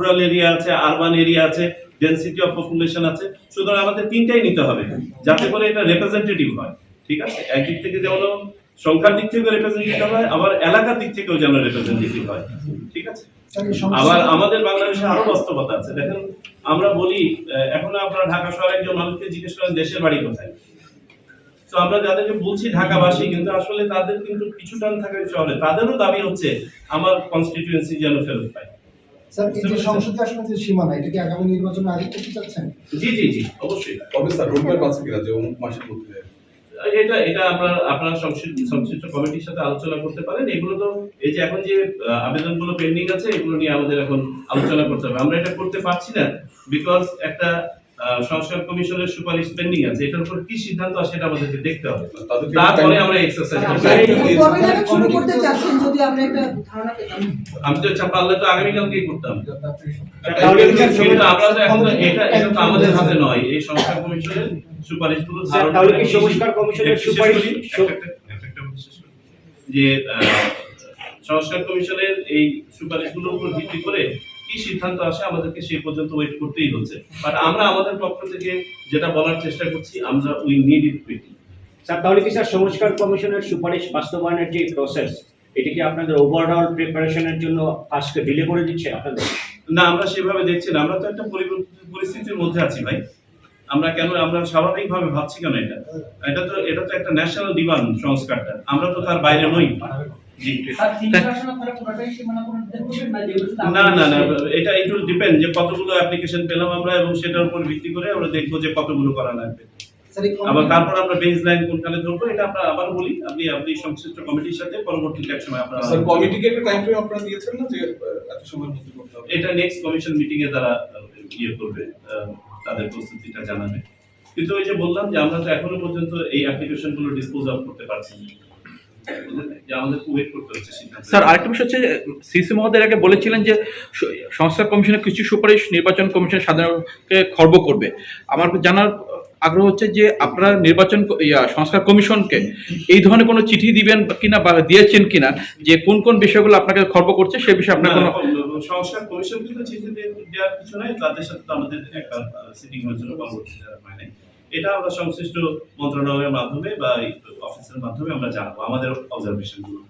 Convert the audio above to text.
Rural area আছে, urban area আছে, density of population আছে। সুতরাং আমাদের তিনটাই নিতে হবে যাতে করে এটা রিপ্রেজেন্টেটিভ হয়। ঠিক আছে, একদিক থেকে যেমন সংখ্যার দিক থেকে রিপ্রেজেন্টেটিভ হয়, আবার এলাকার দিক থেকেও যেন রিপ্রেজেন্টেটিভ হয়। ঠিক আছে, আবার আমাদের বাংলাদেশে আরো বাস্তবতা আছে। দেখেন, আমরা বলি এখন আপনারা ঢাকা শহরে একজন মানুষকে জিজ্ঞেস করেন দেশের বাড়ি কোথায়, তো আমরা যাদেরকে বলছি ঢাকাবাসী, কিন্তু আসলে তাদের কিন্তু কিছু টান থাকে শহরে, তাদেরও দাবি হচ্ছে আমার কনস্টিটিউয়েন্সি যেন ফেরত পায়। স্যার, এই যে সংসদীয় আসনের যে সীমানা, এটা কি আগামী নির্বাচনে আগে করতে চাচ্ছেন? জি জি জি, অবশ্যই। তবে স্যার রোডম্যাপ আছে কিনা যে অমুক মাসের মধ্যে? এটা আপনার সংশ্লিষ্ট কমিটির সাথে আলোচনা করতে পারেন। এগুলো তো এই যে এখন যে আবেদনগুলো পেন্ডিং আছে, এগুলো নিয়ে আমাদের এখন আলোচনা করতে হবে। আমরা এটা করতে পারছি না বিকজ একটা সংস্কার কমিশনের সুপারিশ পেন্ডিং আছে। এটার উপর কি সিদ্ধান্ত আসে সেটা আমাদেরকে দেখতে হবে, তারপরে আমরা এক্সারসাইজ শুরু করতে চাচ্ছেন যদি আমরা একটা ধারণা পেতাম। আমি তো পারলে তো আগামীকালকেই করতাম, কিন্তু আমরা তো এখন এটা তো আমাদের হাতে নয়। এই সংস্কার কমিশনের সুপারিশগুলো তাহলে কি সংস্কার কমিশনের সুপারিশ যে সংস্কার কমিশনের এই সুপারিশগুলোর উপর ভিত্তি করে কি সিদ্ধান্ত আসে আমাদেরকে সেই পর্যন্ত ওয়েট করতেই হচ্ছে। বাট আমরা আমাদের পক্ষ থেকে যেটা বলার চেষ্টা করছি, আমরা we need it quickly. Sir, তাহলে কি স্যার সংস্কার কমিশনের সুপারিশ বাস্তবায়নের যে প্রসেস, এটা কি আপনাদের ওভারঅল প্রিপারেশনের জন্য আজকে ডিলে করে দিচ্ছে আপনাদের? না, আমরা সেভাবে দেখছি না। আমরা তো একটা পরিস্থিতির মধ্যে আছি ভাই। আমরা স্বাভাবিকভাবে ভাবছি কেন? এটা তো একটা ন্যাশনাল ডিমান্ড সংস্কারটা, আমরা তো তার বাইরে নই। না না না, এটা একটু ডিপেন্ড যে কতগুলো অ্যাপ্লিকেশন পেলাম আমরা, এবং সেটার উপর ভিত্তি করে আমরা দেখবো যে কতগুলো করা লাগবে। আবার তারপর আমরা বেস লাইন কোনখানে ধরবো, এটা আমরা আবার বলি, আপনি সংশ্লিষ্ট কমিটির সাথে পরবর্তী এক সময় আপনারা স্যার কমিটিকে একটা টাইম ফ্রেম আপনারা দিয়েছেন না যে এত সময়ের মধ্যে করতে হবে? এটা নেক্সট কমিশন মিটিং এ তারা করবে, তাদের প্রস্তুতিটা জানাবে। কিন্তু ওই যে বললাম যে আমরা তো এখনো পর্যন্ত এই অ্যাপ্লিকেশন গুলো ডিসপোজ অফ করতে পারছি না, যে আমাদের ওয়েট করতে হচ্ছে সিদ্ধান্ত। স্যার, আরেকটা বিষয় হচ্ছে সিসি মহোদয় আগে বলেছিলেন যে সংস্কার কমিশনের কিছু সুপারিশ নির্বাচন কমিশন সাধারণকে খর্ব করবে। আমার জানার আগ্রহ হচ্ছে যে আপনারা সংস্কার কমিশনকে এই ধরনের কোনো চিঠি দিবেন কিনা বা দিয়েছেন কিনা, যে কোন কোন বিষয়গুলো আপনাকে খর্ব করছে সে বিষয়ে আপনার কোনো? সংস্কার কমিশন কিন্তু চিঠি দেওয়ার কিছু নাই, তাদের সাথে তো আমাদের একটা সিটিং হয়েছিল পরবর্তী মানে এটা আমরা সংশ্লিষ্ট মন্ত্রণালয়ের মাধ্যমে বা অফিসের মাধ্যমে আমরা জানাবো আমাদের অবজারভেশন গুলো।